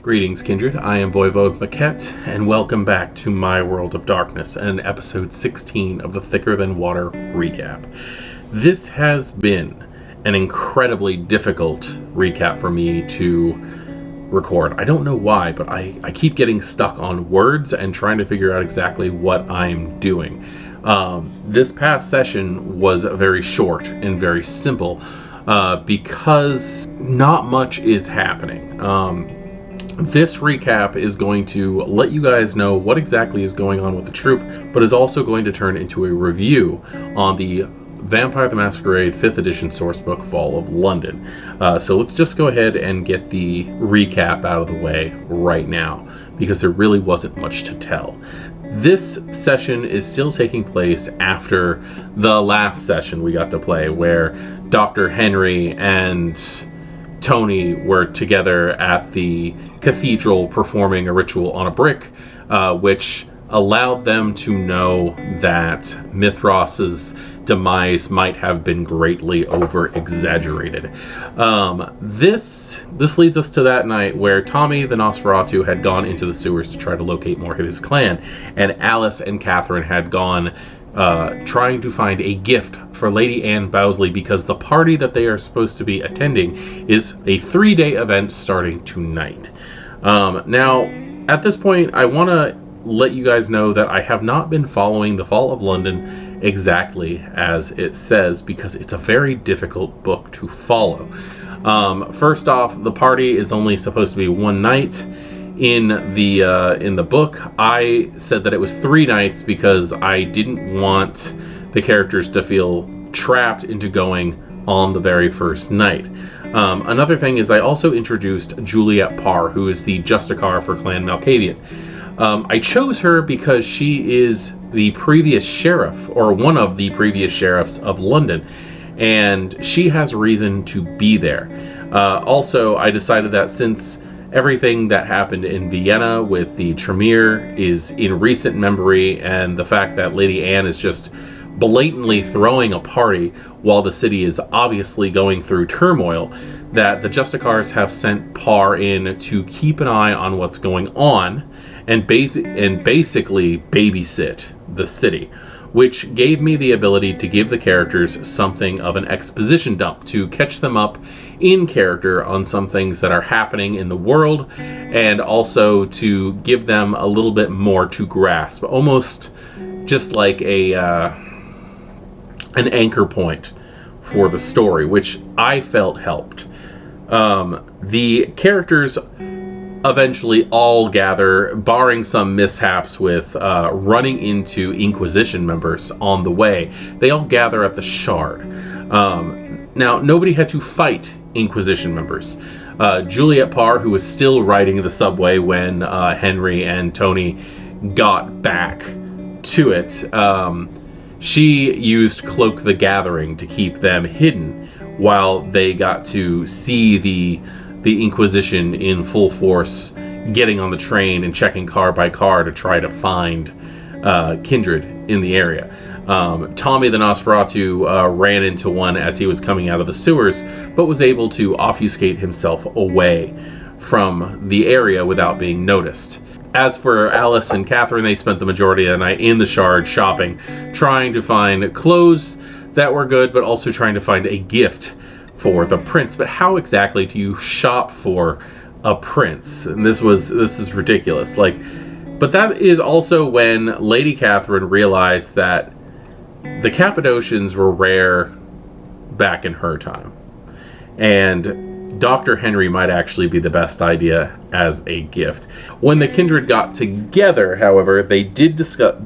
Greetings, Kindred. I am Voivode Maquette, and welcome back to My World of Darkness and episode 16 of the Thicker Than Water recap. This has been an incredibly difficult recap for me to record. I don't know why, but I keep getting stuck on words and trying to figure out exactly what I'm doing. This past session was very short and very simple because not much is happening. This recap is going to let you guys know what exactly is going on with the troop, but is also going to turn into a review on the Vampire the Masquerade 5th edition sourcebook Fall of London. So let's just go ahead and get the recap out of the way right now, because there really wasn't much to tell. This session is still taking place after the last session we got to play, where Dr. Henry and Tony were together at the cathedral performing a ritual on a brick, which allowed them to know that Mithros's demise might have been greatly over-exaggerated. This leads us to that night where Tommy the Nosferatu had gone into the sewers to try to locate more of his clan, and Alice and Catherine had gone trying to find a gift for Lady Anne Bowsley, because the party that they are supposed to be attending is a 3-day event starting tonight. Now, at this point, I want to let you guys know that I have not been following the Fall of London exactly as it says, because it's a very difficult book to follow. First off, the party is only supposed to be one night. In the book, I said that it was 3 nights because I didn't want the characters to feel trapped into going on the very first night. Another thing is I also introduced Juliet Parr, who is the Justicar for Clan Malkavian. I chose her because she is the previous sheriff, or one of the previous sheriffs of London, and she has reason to be there. Also, I decided that since everything that happened in Vienna with the Tremere is in recent memory, and the fact that Lady Anne is just blatantly throwing a party while the city is obviously going through turmoil, that the Justicars have sent Parr in to keep an eye on what's going on and basically babysit the city, which gave me the ability to give the characters something of an exposition dump to catch them up in character on some things that are happening in the world, and also to give them a little bit more to grasp, almost just like an anchor point for the story, which I felt helped. The characters eventually all gather, barring some mishaps with running into Inquisition members on the way. They all gather at the Shard. Now, nobody had to fight Inquisition members. Juliet Parr, who was still riding the subway when Henry and Tony got back to it, she used Cloak the Gathering to keep them hidden while they got to see the Inquisition in full force, getting on the train and checking car by car to try to find Kindred in the area. Tommy the Nosferatu ran into one as he was coming out of the sewers, but was able to obfuscate himself away from the area without being noticed. As for Alice and Catherine, they spent the majority of the night in the Shard shopping, trying to find clothes that were good, but also trying to find a gift for the prince. But how exactly do you shop for a prince? And this is ridiculous. But that is also when Lady Catherine realized that the Cappadocians were rare back in her time, and Dr. Henry might actually be the best idea as a gift. When the Kindred got together, however, they did decide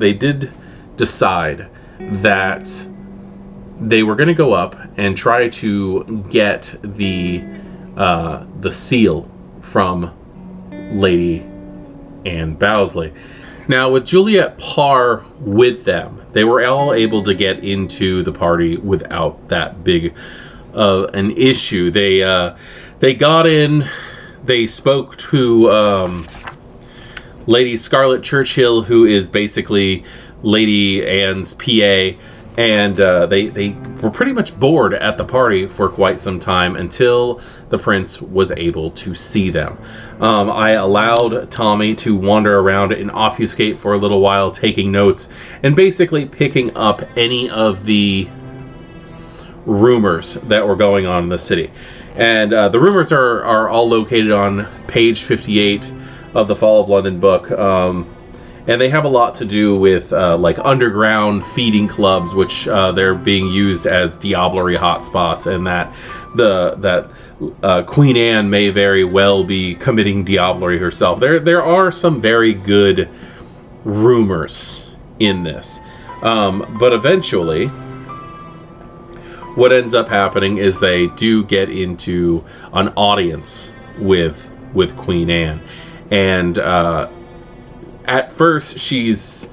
that they were going to go up and try to get the seal from Lady Anne Bowsley. Now, with Juliet Parr with them, they were all able to get into the party without that big an issue. They got in, they spoke to Lady Scarlet Churchill, who is basically Lady Anne's PA, And they were pretty much bored at the party for quite some time until the prince was able to see them. I allowed Tommy to wander around and obfuscate for a little while, taking notes and basically picking up any of the rumors that were going on in the city. And the rumors are all located on page 58 of the Fall of London book. And they have a lot to do with like underground feeding clubs, which they're being used as diablerie hotspots, and that Queen Anne may very well be committing diablerie herself. There are some very good rumors in this, but eventually, what ends up happening is they do get into an audience with Queen Anne, and at first she's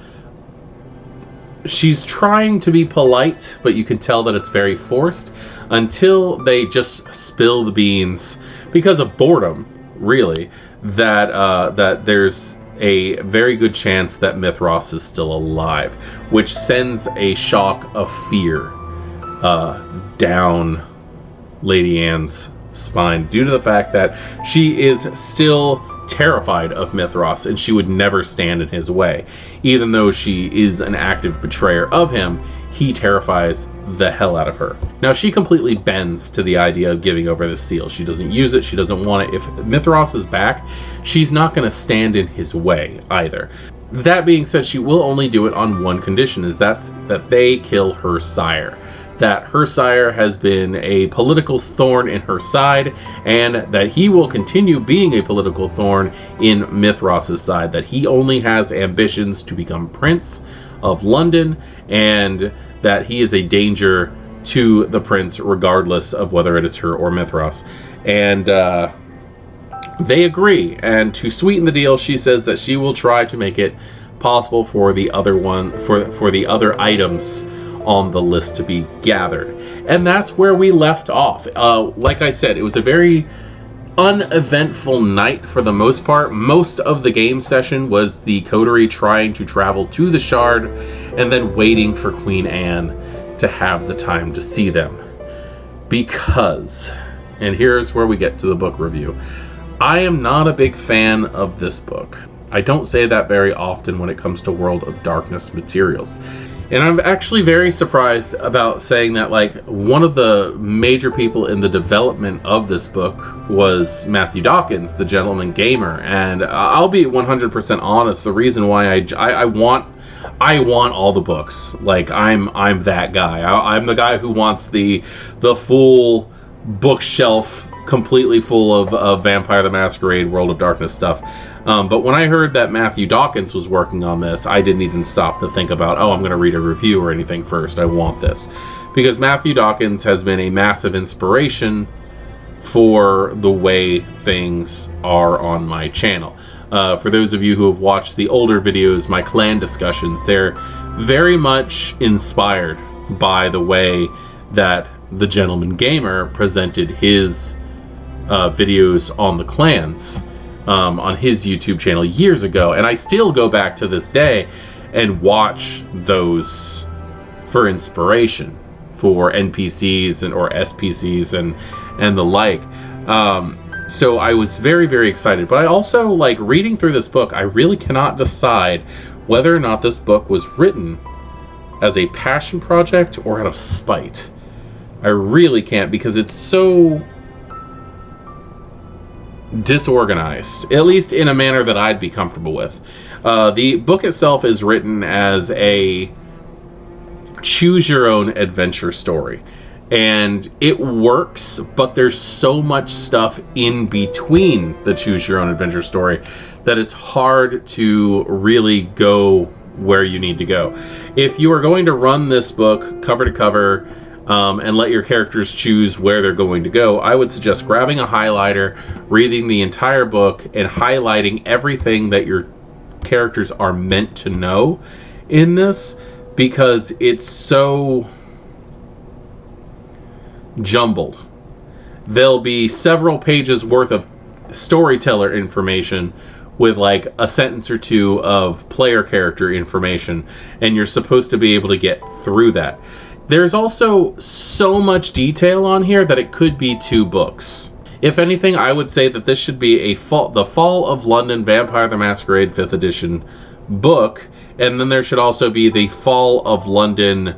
trying to be polite, but you can tell that it's very forced until they just spill the beans because of boredom, really, that there's a very good chance that Mithras is still alive, which sends a shock of fear down Lady Anne's spine due to the fact that she is still terrified of Mithras, and she would never stand in his way. Even though she is an active betrayer of him, he terrifies the hell out of her. Now, she completely bends to the idea of giving over the seal. She doesn't use it. She doesn't want it. If Mithras is back, she's not going to stand in his way either. That being said, she will only do it on one condition, is that they kill her sire. That her sire has been a political thorn in her side, and that he will continue being a political thorn in Mithras' side. That he only has ambitions to become Prince of London, and that he is a danger to the prince regardless of whether it is her or Mithras. And they agree, and to sweeten the deal, she says that she will try to make it possible for the other items on the list to be gathered. And that's where we left off. Like I said, it was a very uneventful night for the most part. Most of the game session was the coterie trying to travel to the Shard and then waiting for Queen Anne to have the time to see them. Because, and here's where we get to the book review, I am not a big fan of this book. I don't say that very often when it comes to World of Darkness materials. And I'm actually very surprised about saying that, like, one of the major people in the development of this book was Matthew Dawkins, the Gentleman Gamer. And I'll be 100% honest, the reason why I want all the books. Like, I'm that guy. I'm the guy who wants the full bookshelf completely full of Vampire the Masquerade, World of Darkness stuff. But when I heard that Matthew Dawkins was working on this, I didn't even stop to think about, I'm going to read a review or anything first. I want this. Because Matthew Dawkins has been a massive inspiration for the way things are on my channel. For those of you who have watched the older videos, my clan discussions, they're very much inspired by the way that the Gentleman Gamer presented his videos on the clans on his YouTube channel years ago, and I still go back to this day and watch those for inspiration for NPCs or SPCs and the like. So I was very, very excited, but I also, like, reading through this book, I really cannot decide whether or not this book was written as a passion project or out of spite. I really can't, because it's so disorganized, at least in a manner that I'd be comfortable with. The book itself is written as a choose your own adventure story, and it works, but there's so much stuff in between the choose your own adventure story that it's hard to really go where you need to go. If you are going to run this book cover to cover and let your characters choose where they're going to go, I would suggest grabbing a highlighter, reading the entire book, and highlighting everything that your characters are meant to know in this, because it's so jumbled. There'll be several pages worth of storyteller information with like a sentence or two of player character information, and you're supposed to be able to get through that. There's also so much detail on here that it could be 2 books. If anything, I would say that this should be the Fall of London Vampire the Masquerade 5th edition book, and then there should also be the Fall of London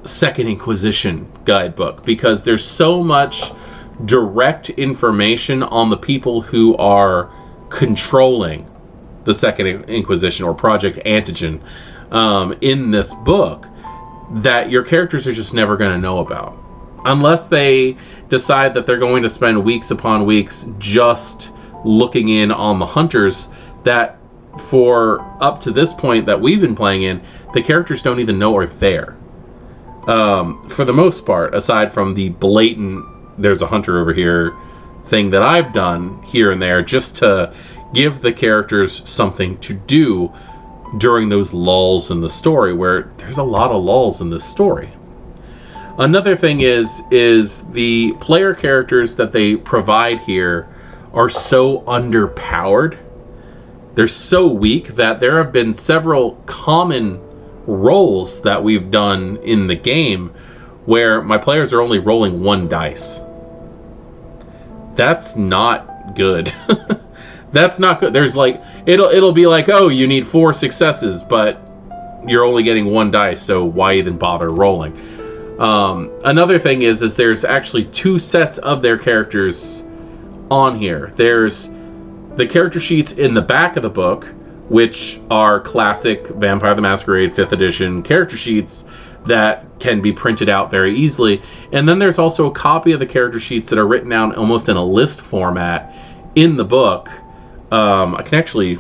Second Inquisition guidebook, because there's so much direct information on the people who are controlling the Second Inquisition or Project Antigen in this book that your characters are just never going to know about. Unless they decide that they're going to spend weeks upon weeks just looking in on the hunters that for up to this point that we've been playing in, the characters don't even know are there. For the most part, aside from the blatant there's a hunter over here thing that I've done here and there just to give the characters something to do during those lulls in the story, where there's a lot of lulls in this story. Another thing is the player characters that they provide here are so underpowered. They're so weak that there have been several common rolls that we've done in the game where my players are only rolling 1 dice. That's not good. That's not good. There's like, it'll be like, oh, you need 4 successes, but you're only getting 1 dice, so why even bother rolling? Another thing is there's actually 2 sets of their characters on here. There's the character sheets in the back of the book, which are classic Vampire the Masquerade 5th edition character sheets that can be printed out very easily. And then there's also a copy of the character sheets that are written out almost in a list format in the book. I can actually,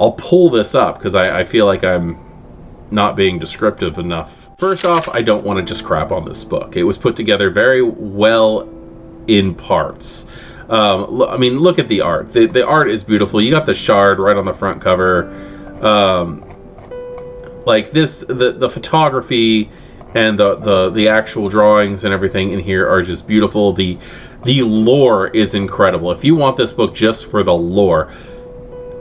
I'll pull this up because I feel like I'm not being descriptive enough. First off, I don't want to just crap on this book. It was put together very well in parts. I mean, look at the art. The art is beautiful. You got the shard right on the front cover. Like this, the photography and the actual drawings and everything in here are just beautiful. The lore is incredible. If you want this book just for the lore,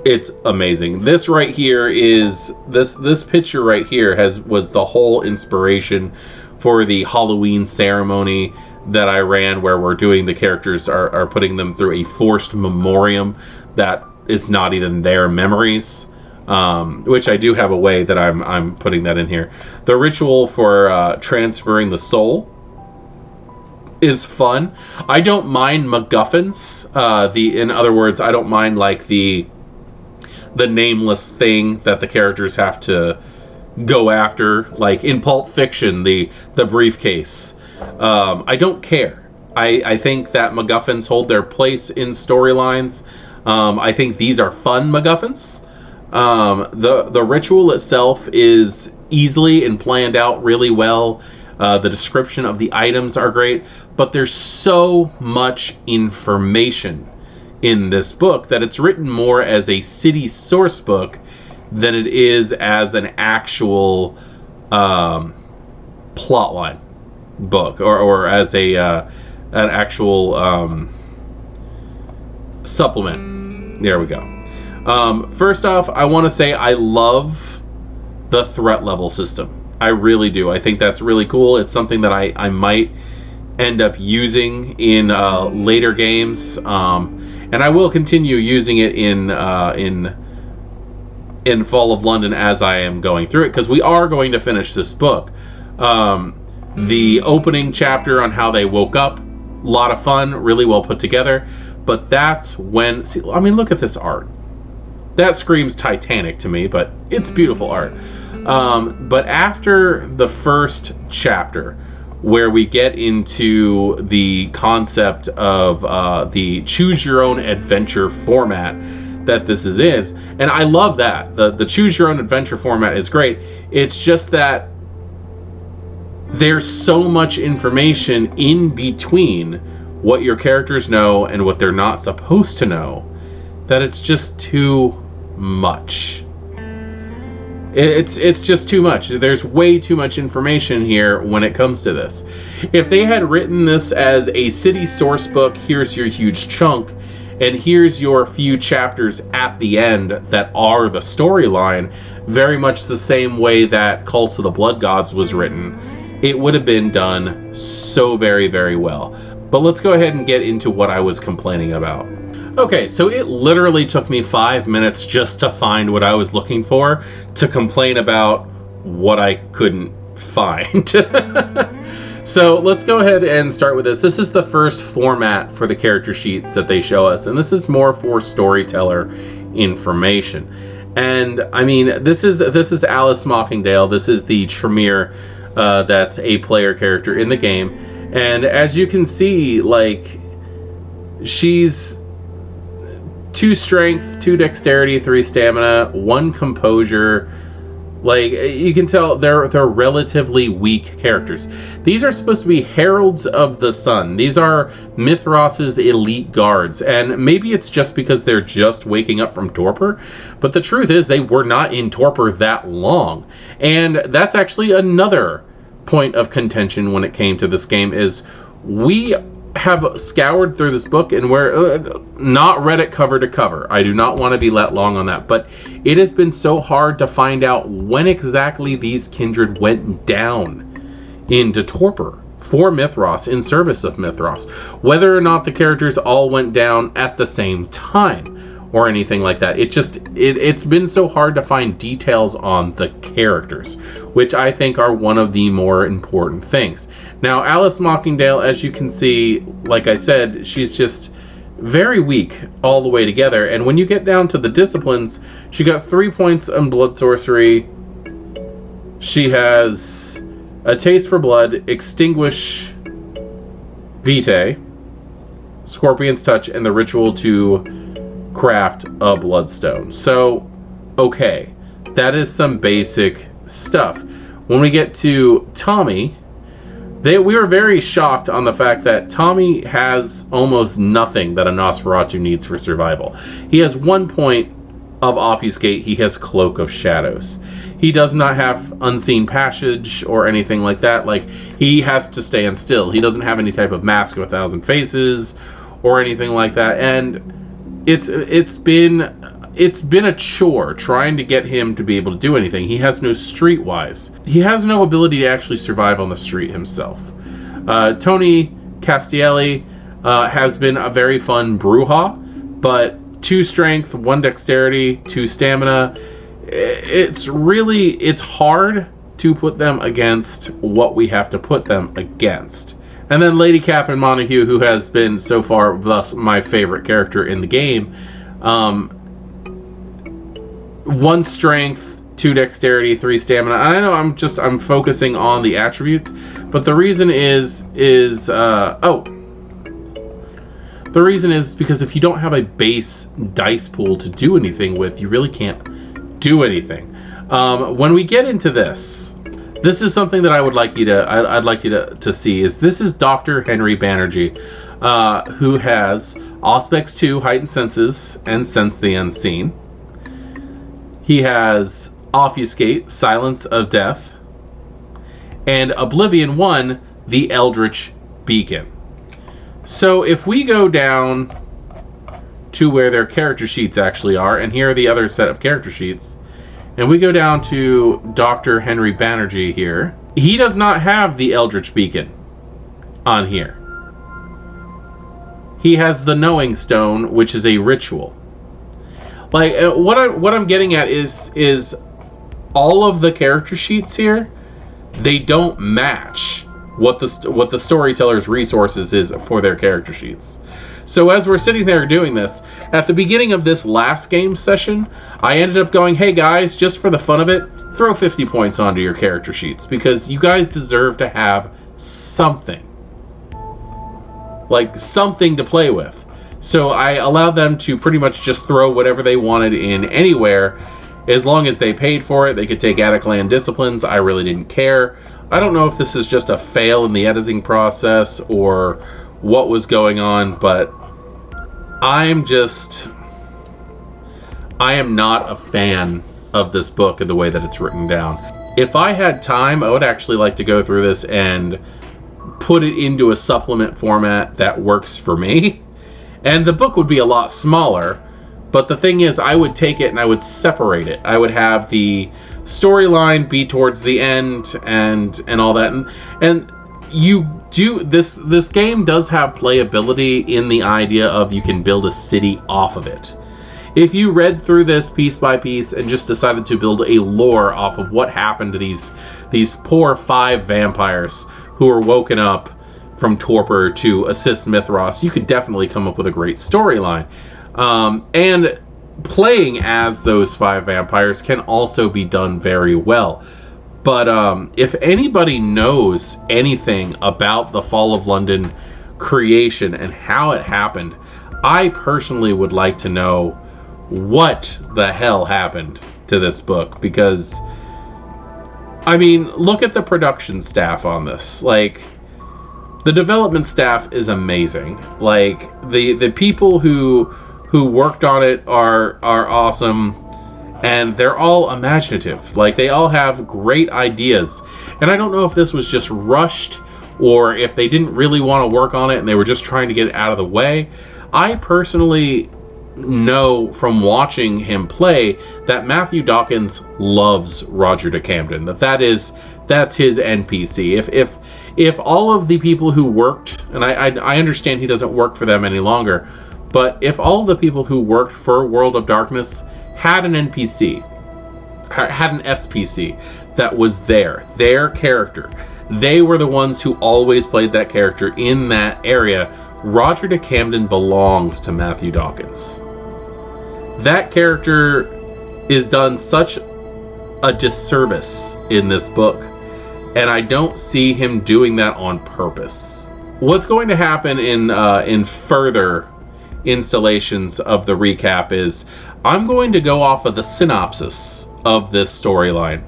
it's amazing. This right here is this picture right here was the whole inspiration for the Halloween ceremony that I ran, where we're doing the characters are putting them through a forced memoriam that is not even their memories. Which I do have a way that I'm putting that in here. The ritual for transferring the soul is fun. I don't mind MacGuffins. In other words, I don't mind like the nameless thing that the characters have to go after, like in Pulp Fiction, the briefcase. I don't care. I think that MacGuffins hold their place in storylines. I think these are fun MacGuffins. The ritual itself is easily and planned out really well. The description of the items are great, but there's so much information in this book that it's written more as a city source book than it is as an actual plotline book, or as an actual supplement. There we go. First off, I want to say I love the threat level system. I really do. I think that's really cool. It's something that I might end up using in later games, and I will continue using it in Fall of London as I am going through it, because we are going to finish this book. The opening chapter on how they woke up, a lot of fun, really well put together. But that's when, see, I mean, look at this art. That screams Titanic to me, but it's beautiful art. But after the first chapter, where we get into the concept of the choose your own adventure format that this is in, and I love that. The choose your own adventure format is great. It's just that there's so much information in between what your characters know and what they're not supposed to know that it's just too much. It's just too much. There's way too much information here when it comes to this. If they had written this as a city source book, here's your huge chunk, and here's your few chapters at the end that are the storyline, very much the same way that Cult of the Blood Gods was written, it would have been done so very, very well. But let's go ahead and get into what I was complaining about. Okay, so it literally took me 5 minutes just to find what I was looking for, to complain about what I couldn't find. So let's go ahead and start with this. This is the first format for the character sheets that they show us, and this is more for storyteller information. And I mean, this is Alice Mockingdale. This is the Tremere that's a player character in the game. And as you can see, like, she's 2 strength, 2 dexterity, 3 stamina, 1 composure. Like, you can tell they're relatively weak characters. These are supposed to be heralds of the sun. These are Mithros's elite guards, and maybe it's just because they're just waking up from torpor, but the truth is they were not in torpor that long. And that's actually another point of contention when it came to this game, is we have scoured through this book and we're not read it cover to cover. I do not want to be let long on that, but it has been so hard to find out when exactly these kindred went down into torpor for Mithras, in service of Mithras, whether or not the characters all went down at the same time or anything like that. It's been so hard to find details on the characters, which I think are one of the more important things. Now, Alice Mockingdale, as you can see, like I said, she's just very weak all the way together. And when you get down to the disciplines, she got 3 points on blood sorcery. She has a taste for blood, extinguish vitae, scorpion's touch, and the ritual to craft a bloodstone. So, okay, that is some basic stuff. When we get to Tommy, we were very shocked on the fact that Tommy has almost nothing that a Nosferatu needs for survival. He has 1 point of Obfuscate. He has Cloak of Shadows. He does not have Unseen Passage or anything like that. Like, he has to stand still. He doesn't have any type of Mask of 1,000 Faces or anything like that. And it's been a chore trying to get him to be able to do anything. He has no streetwise. He has no ability to actually survive on the street himself. Tony Castielli has been a very fun Brujah, but 2 strength, 1 dexterity, 2 stamina. It's hard to put them against what we have to put them against. And then Lady Catherine Montague, who has been so far thus my favorite character in the game. 1 strength, 2 dexterity, 3 stamina. I know I'm focusing on the attributes, but the reason is because if you don't have a base dice pool to do anything with, you really can't do anything. When we get into this is something that I'd like you to see. This is Dr. Henry Banerjee, who has Auspex 2, Heightened Senses, and Sense the Unseen. He has Obfuscate, Silence of Death, and Oblivion 1, the Eldritch Beacon. So if we go down to where their character sheets actually are, and here are the other set of character sheets, and we go down to Dr. Henry Banerjee here, he does not have the Eldritch Beacon on here. He has the Knowing Stone, which is a ritual. Like, what I'm getting at is all of the character sheets here, they don't match what the storyteller's resources is for their character sheets. So as we're sitting there doing this, at the beginning of this last game session, I ended up going, hey guys, just for the fun of it, throw 50 points onto your character sheets, because you guys deserve to have something. Like, something to play with. So I allowed them to pretty much just throw whatever they wanted in anywhere. As long as they paid for it, they could take Attic-Land disciplines. I really didn't care. I don't know if this is just a fail in the editing process or what was going on, but I am not a fan of this book and the way that it's written down. If I had time, I would actually like to go through this and put it into a supplement format that works for me, And the book would be a lot smaller, but the thing is, I would take it and I would separate it. I would have the storyline be towards the end and all that. And you do this game does have playability in the idea of you can build a city off of it. If you read through this piece by piece and just decided to build a lore off of what happened to these poor 5 vampires who were woken up from torpor to assist Mithras, you could definitely come up with a great storyline. And playing as those 5 vampires can also be done very well. But if anybody knows anything about the Fall of London creation and how it happened, I personally would like to know what the hell happened to this book. Because, I mean, look at the production staff on this. Like, the development staff is amazing. Like, the people who worked on it are awesome. And they're all imaginative. Like, they all have great ideas. And I don't know if this was just rushed or if they didn't really want to work on it and they were just trying to get it out of the way. I personally know from watching him play that Matthew Dawkins loves Roger de Camden. That's his NPC. If all of the people who worked, and I understand he doesn't work for them any longer, but if all of the people who worked for World of Darkness had an NPC, had an SPC that was their character, they were the ones who always played that character in that area, Roger de Camden belongs to Matthew Dawkins. That character is done such a disservice in this book, and I don't see him doing that on purpose. What's going to happen in further installations of the recap is I'm going to go off of the synopsis of this storyline,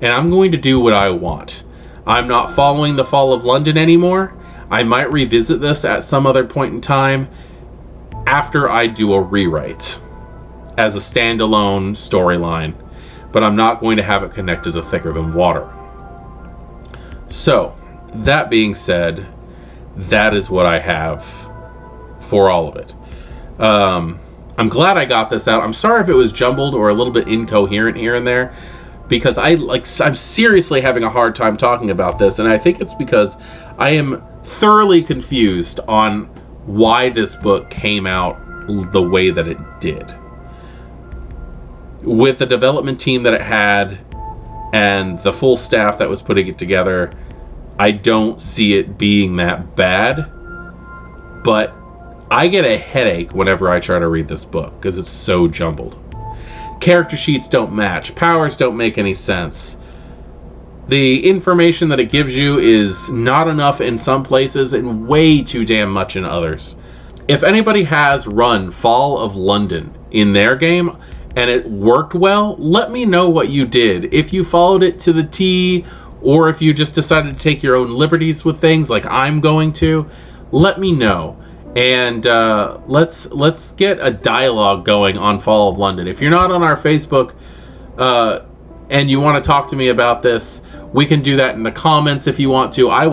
and I'm going to do what I want. I'm not following the Fall of London anymore. I might revisit this at some other point in time after I do a rewrite as a standalone storyline, but I'm not going to have it connected to Thicker Than Water. So, that being said, that is what I have for all of it. I'm glad I got this out. I'm sorry if it was jumbled or a little bit incoherent here and there, because I'm seriously having a hard time talking about this, and I think it's because I am thoroughly confused on why this book came out the way that it did. With the development team that it had and the full staff that was putting it together, I don't see it being that bad, but I get a headache whenever I try to read this book because it's so jumbled. Character sheets don't match. Powers don't make any sense. The information that it gives you is not enough in some places and way too damn much in others. If anybody has run Fall of London in their game and it worked well, let me know what you did. If you followed it to the T, or if you just decided to take your own liberties with things like I'm going to, let me know. And let's get a dialogue going on Fall of London. If you're not on our Facebook and you want to talk to me about this, we can do that in the comments if you want to. I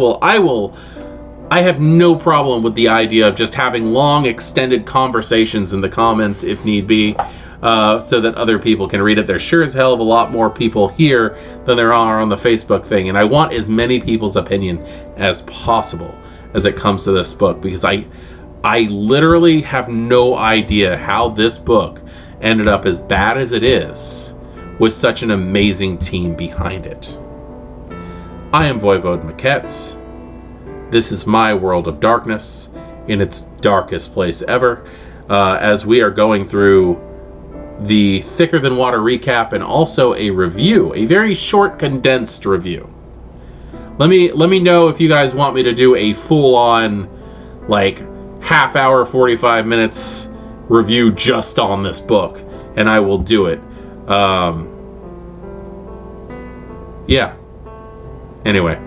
have no problem with the idea of just having long, extended conversations in the comments if need be, so that other people can read it. There's sure as hell of a lot more people here than there are on the Facebook thing, and I want as many people's opinion as possible as it comes to this book, because I literally have no idea how this book ended up as bad as it is with such an amazing team behind it. I am Voivode Maquette. This is my World of Darkness in its darkest place ever, as we are going through the Thicker Than Water recap and also a review, a very short, condensed review. Let me know if you guys want me to do a full-on, like, half hour, 45 minutes review just on this book, and I will do it. Yeah. Anyway.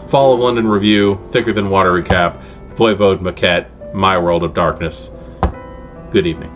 Fall of London review, Thicker Than Water recap, Voivode Maquette, My World of Darkness. Good evening.